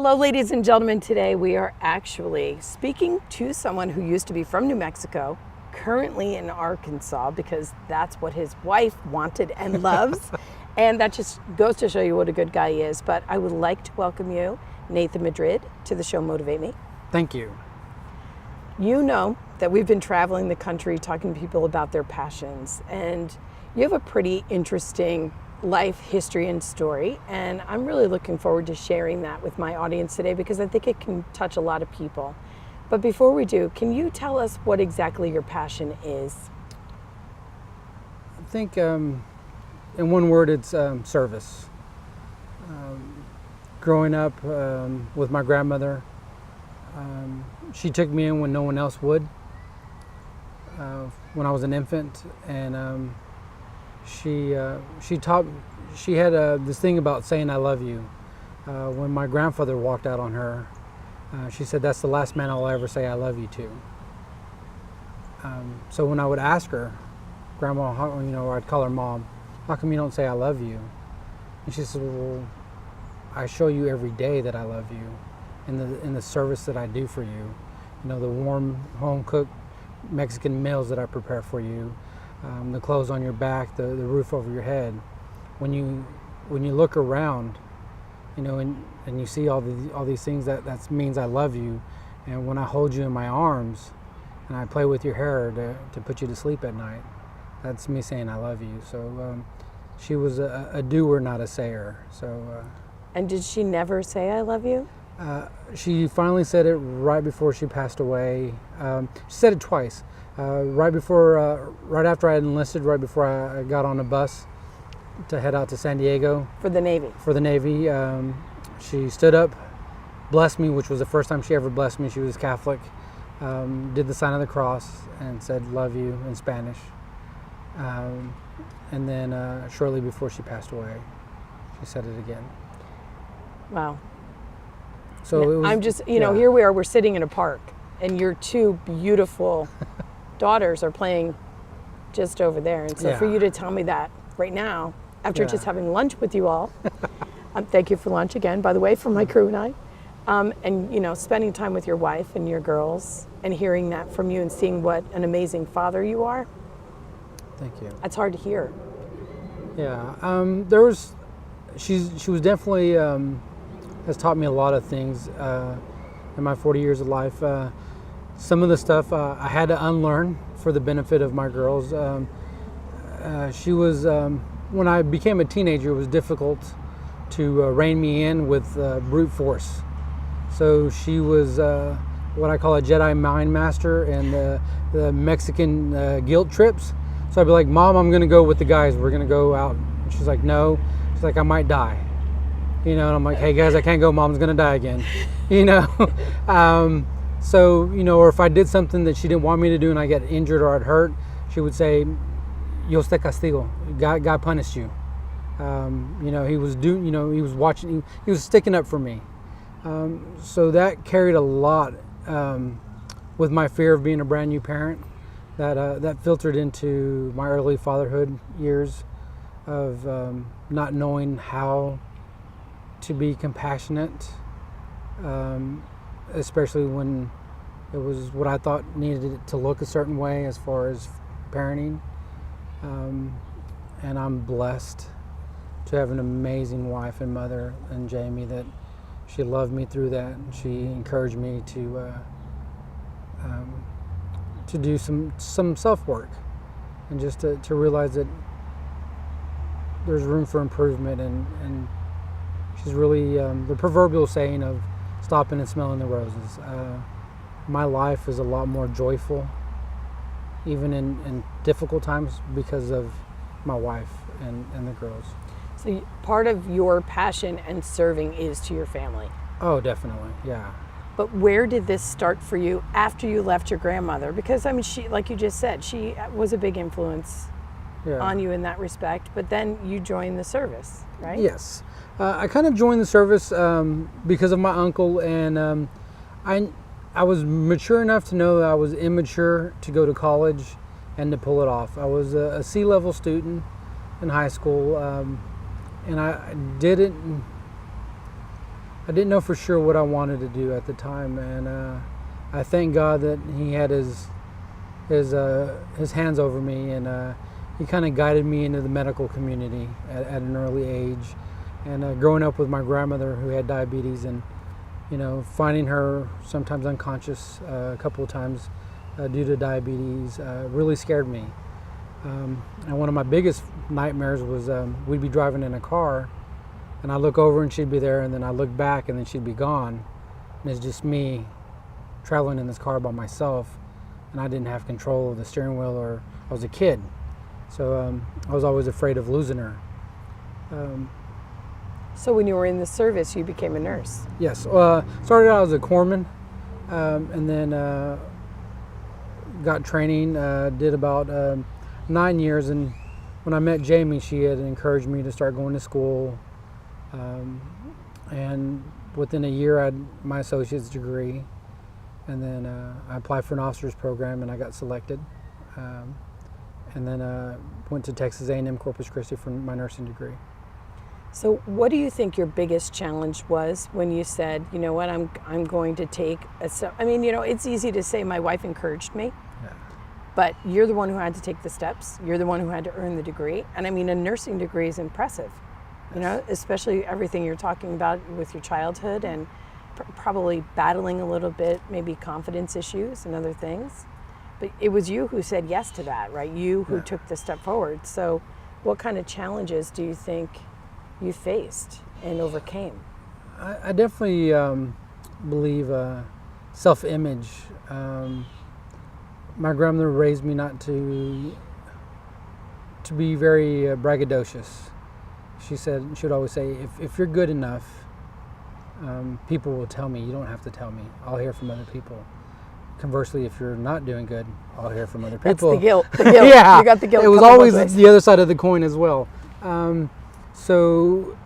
Hello, ladies and gentlemen. Today we are actually speaking to someone who used to be from New Mexico, currently in Arkansas, because that's what his wife wanted and loves. And that just goes to show you what a good guy he is. But I would like to welcome you, Nathan Madrid, to the show Motivate Me. Thank you. You know that we've been traveling the country talking to people about their passions, and you have a pretty interesting life history and story, and I'm really looking forward to sharing that with my audience today because I think it can touch a lot of people. But before we do, can you tell us what exactly your passion is? I think in one word it's service. Growing up with my grandmother, she took me in when no one else would, when I was an infant, and she had this thing about saying I love you. When my grandfather walked out on her, she said, that's the last man I'll ever say I love you to. So when I would ask her, Grandma, or I'd call her Mom, how come you don't say I love you? And she said, well, I show you every day that I love you in the service that I do for you. You know, the warm home-cooked Mexican meals that I prepare for you. The clothes on your back, the roof over your head. When you look around, and you see all these things, that means I love you. And when I hold you in my arms and I play with your hair to put you to sleep at night, that's me saying I love you. So she was a doer, not a sayer. So. And did she never say I love you? She finally said it right before she passed away. She said it twice. Right after I had enlisted, right before I got on a bus to head out to San Diego. For the Navy? For the Navy. She stood up, blessed me, which was the first time she ever blessed me. She was Catholic. Did the sign of the cross and said, love you, in Spanish. And then shortly before she passed away, she said it again. Wow. So it was, I'm just, here we are, we're sitting in a park, and your two beautiful daughters are playing just over there. And so for you to tell me that right now, after just having lunch with you all, thank you for lunch again, by the way, from my crew and I, and spending time with your wife and your girls and hearing that from you and seeing what an amazing father you are. Thank you. That's hard to hear. Yeah, she was definitely, has taught me a lot of things in my 40 years of life. Some of the stuff I had to unlearn for the benefit of my girls. She was, when I became a teenager, it was difficult to rein me in with brute force. So she was what I call a Jedi mind master and the Mexican guilt trips. So I'd be like, Mom, I'm gonna go with the guys. We're gonna go out. And she's like, no. She's like, I might die. And I'm like, hey guys, I can't go. Mom's gonna die again. So, or if I did something that she didn't want me to do and I get injured or I'd hurt, she would say, Dios te castigo. God punished you. He was watching, he was sticking up for me. So that carried a lot with my fear of being a brand new parent. That filtered into my early fatherhood years of not knowing how to be compassionate, especially when it was what I thought needed it to look a certain way as far as parenting. And I'm blessed to have an amazing wife and mother in Jamie, that she loved me through that. And she encouraged me to do some self-work and just to realize that there's room for improvement, and she's really the proverbial saying of stopping and smelling the roses. My life is a lot more joyful, even in difficult times, because of my wife and the girls. So part of your passion and serving is to your family? Oh, definitely, yeah. But where did this start for you after you left your grandmother? Because, she, like you just said, she was a big influence on you in that respect, but then you joined the service, right? Yes. I kind of joined the service because of my uncle, and I was mature enough to know that I was immature to go to college and to pull it off. I was a C-level student in high school, and I didn't I didn't know for sure what I wanted to do at the time, and I thank God that He had His hands over me, and He kind of guided me into the medical community at an early age. And growing up with my grandmother who had diabetes, and finding her sometimes unconscious a couple of times due to diabetes really scared me. And one of my biggest nightmares was we'd be driving in a car, and I look over and she'd be there, and then I look back and then she'd be gone, and it's just me traveling in this car by myself, and I didn't have control of the steering wheel, or I was a kid, so I was always afraid of losing her. So when you were in the service, you became a nurse? Yes. Started out as a corpsman, and then got training, did about 9 years, and when I met Jamie, she had encouraged me to start going to school, and within a year I had my associate's degree, and then I applied for an officer's program and I got selected, and then went to Texas A&M Corpus Christi for my nursing degree. So what do you think your biggest challenge was when you said, you know what, I'm going to take a step? I mean, it's easy to say my wife encouraged me, Yeah. but you're the one who had to take the steps. You're the one who had to earn the degree. And I mean, a nursing degree is impressive, especially everything you're talking about with your childhood and probably battling a little bit, maybe confidence issues and other things. But it was you who said yes to that, right? You who took the step forward. So what kind of challenges do you think you faced and overcame? I definitely believe self-image. My grandmother raised me not to be very braggadocious. She would always say, if you're good enough, people will tell me. You don't have to tell me. I'll hear from other people. Conversely, if you're not doing good, I'll hear from other people. That's the guilt. The guilt. Yeah, you got the guilt. It was always the other side of the coin as well. So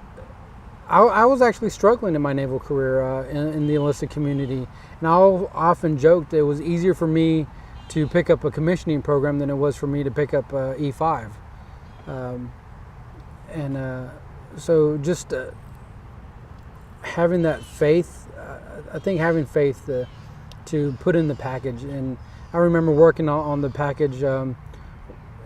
I was actually struggling in my naval career in the enlisted community, and I often joked it was easier for me to pick up a commissioning program than it was for me to pick up E5. So just having that faith, I think having faith to put in the package. And I remember working on the package.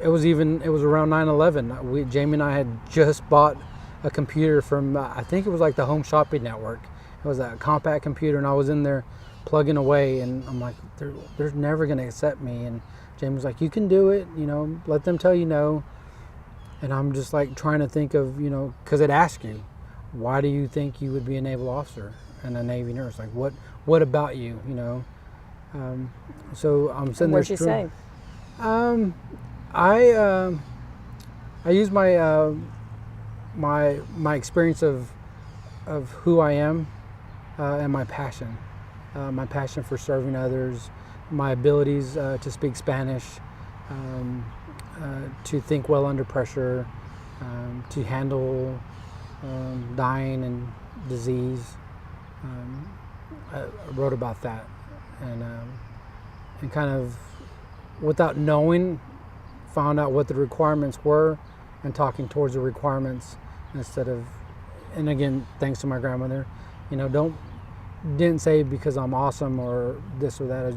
It was around 9/11. Jamie and I had just bought a computer from I think it was like the Home Shopping Network. It was a compact computer, and I was in there plugging away, and I'm like, they're never going to accept me. And Jamie was like, you can do it, let them tell you no. And I'm just like trying to think of, because it asks you, why do you think you would be a naval officer and a Navy nurse? Like, what about you, So I'm sitting there. What'd you say? I use my my experience of who I am and my passion for serving others, my abilities to speak Spanish, to think well under pressure, to handle dying and disease. I wrote about that, and kind of without knowing, found out what the requirements were, and talking towards the requirements instead of, and again, thanks to my grandmother, didn't say because I'm awesome or this or that.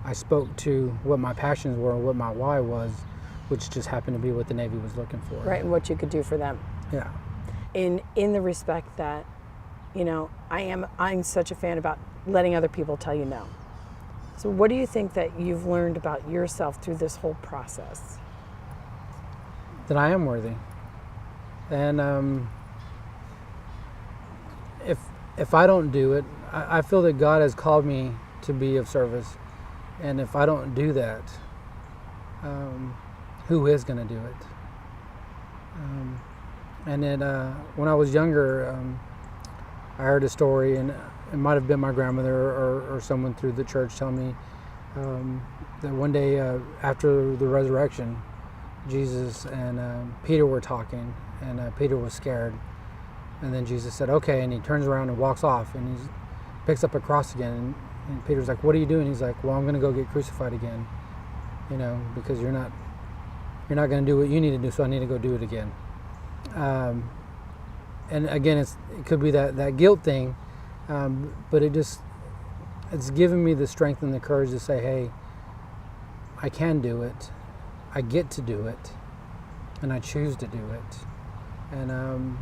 I spoke to what my passions were, what my why was, which just happened to be what the Navy was looking for. Right, and what you could do for them. Yeah. In the respect that, I'm such a fan about letting other people tell you no. So what do you think that you've learned about yourself through this whole process? That I am worthy. And if I don't do it, I feel that God has called me to be of service. And if I don't do that, who is going to do it? And then when I was younger, I heard a story, and it might have been my grandmother or someone through the church telling me that one day after the resurrection, Jesus and Peter were talking, and Peter was scared. And then Jesus said, okay, and he turns around and walks off, and he picks up a cross again. And Peter's like, what are you doing? He's like, well, I'm going to go get crucified again, because you're not going to do what you need to do, so I need to go do it again. And again, it could be that guilt thing, But it's given me the strength and the courage to say, hey, I can do it, I get to do it, and I choose to do it. And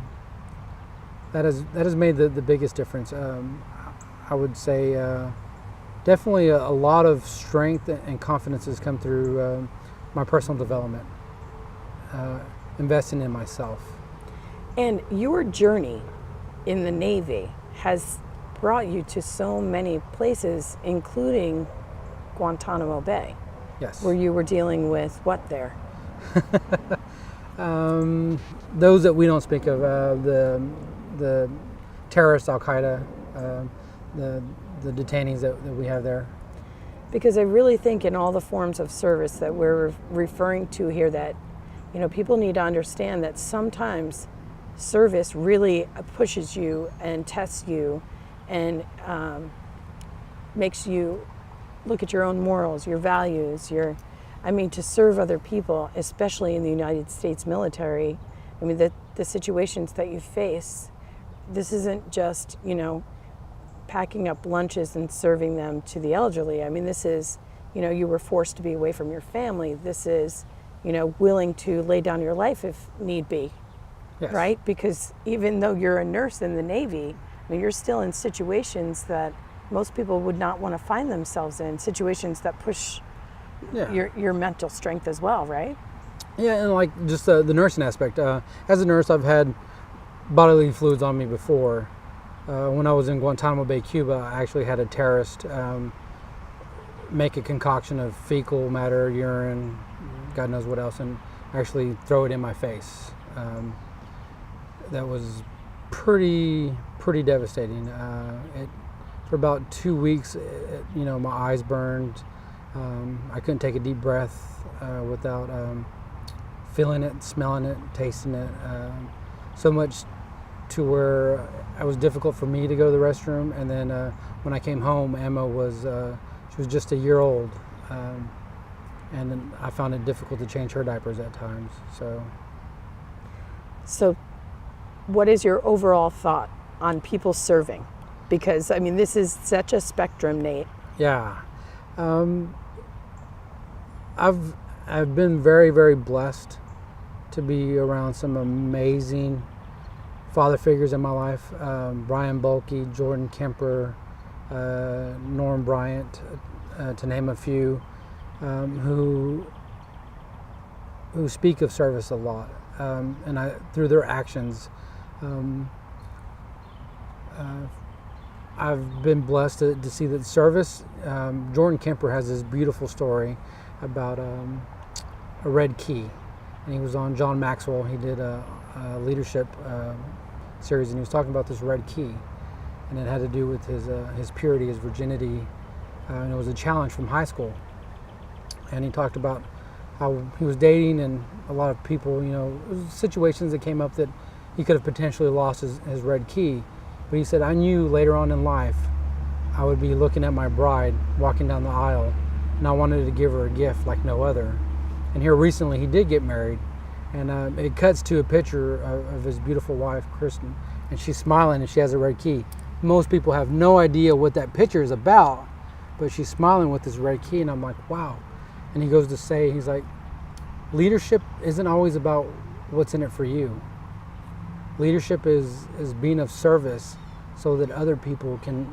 that has made the biggest difference. I would say definitely a lot of strength and confidence has come through my personal development, investing in myself. And your journey in the Navy has brought you to so many places, including Guantanamo Bay. Yes. Where you were dealing with what there? Those that we don't speak of, the terrorists, Al Qaeda, the detainees that we have there. Because I really think in all the forms of service that we're referring to here, that people need to understand that sometimes service really pushes you and tests you and makes you look at your own morals, your values, to serve other people, especially in the United States military. The situations that you face, this isn't just, packing up lunches and serving them to the elderly. This is, you were forced to be away from your family. This is, willing to lay down your life if need be, yes. Right? Because even though you're a nurse in the Navy, you're still in situations that most people would not want to find themselves in, situations that push your mental strength as well, right? Yeah, and like just the nursing aspect. As a nurse, I've had bodily fluids on me before. When I was in Guantanamo Bay, Cuba, I actually had a terrorist make a concoction of fecal matter, urine, God knows what else, and actually throw it in my face. That was pretty devastating. For about 2 weeks, my eyes burned. I couldn't take a deep breath without feeling it, smelling it, tasting it. So much to where it was difficult for me to go to the restroom. And then when I came home, Emma she was just a year old. And then I found it difficult to change her diapers at times. So what is your overall thought on people serving? Because, this is such a spectrum, Nate. Yeah. I've been very, very blessed to be around some amazing father figures in my life. Brian Bulkey, Jordan Kemper, Norm Bryant, to name a few, who speak of service a lot. And through their actions, I've been blessed to see that service. Jordan Kemper has this beautiful story about a red key, and he was on John Maxwell. He did a leadership series, and he was talking about this red key, and it had to do with his purity, his virginity, and it was a challenge from high school. And he talked about how he was dating, and a lot of people, situations that came up that he could have potentially lost his red key. But he said, I knew later on in life I would be looking at my bride walking down the aisle, and I wanted to give her a gift like no other. And here recently he did get married, and it cuts to a picture of his beautiful wife, Kristen, and she's smiling and she has a red key. Most people have no idea what that picture is about, but she's smiling with this red key, and I'm like, wow. And he goes to say, he's like, leadership isn't always about what's in it for you. Leadership is being of service so that other people can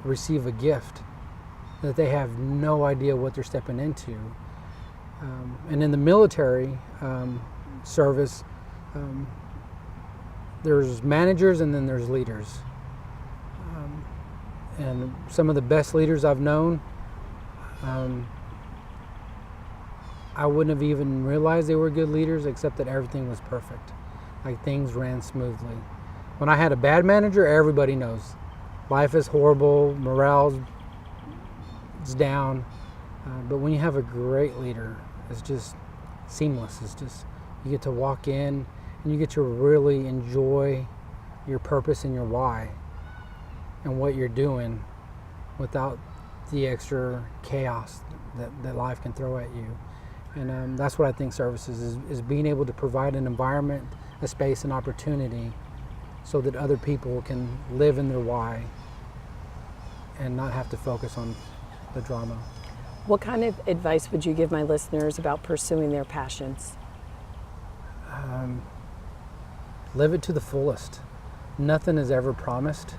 receive a gift that they have no idea what they're stepping into. And in the military service, there's managers and then there's leaders. And some of the best leaders I've known, I wouldn't have even realized they were good leaders, except that everything was perfect. Like things ran smoothly. When I had a bad manager, everybody knows. Life is horrible, morale is down. But when you have a great leader, it's just seamless. It's just, you get to walk in and you get to really enjoy your purpose and your why and what you're doing without the extra chaos that life can throw at you. And that's what I think service is being able to provide an environment, a space, an opportunity so that other people can live in their why and not have to focus on the drama. What kind of advice would you give my listeners about pursuing their passions? Live it to the fullest. Nothing is ever promised.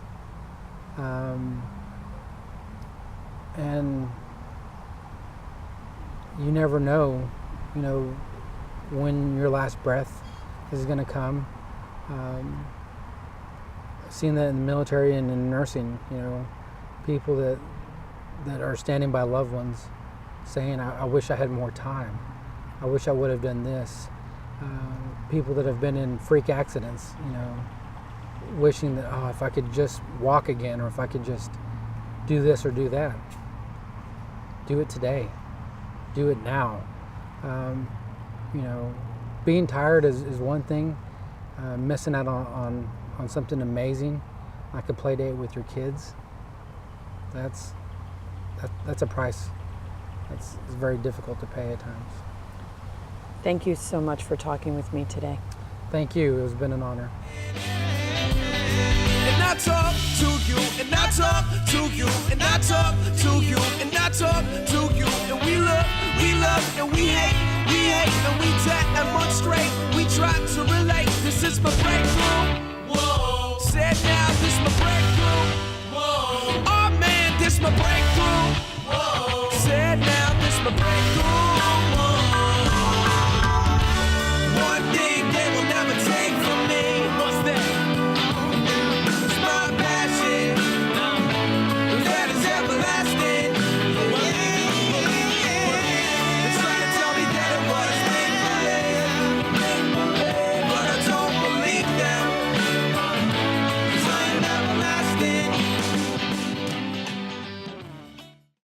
And you never know, when your last breath is going to come. Seen that in the military and in nursing, people that are standing by loved ones saying, I wish I had more time. I wish I would have done this. People that have been in freak accidents, wishing that, if I could just walk again, or if I could just do this or do that. Do it today. Do it now. Being tired is one thing. Missing out on something amazing, like a play date with your kids, that's a price it's very difficult to pay at times. Thank you so much for talking with me today. Thank you. It has been an honor. And I talk to you, and I talk to you, and I talk to you, and I talk to you, and we love, and we hate, and we demonstrate, we try to relate. This is my breakthrough. Whoa. Said now, this my breakthrough. Whoa. Oh man, this my breakthrough.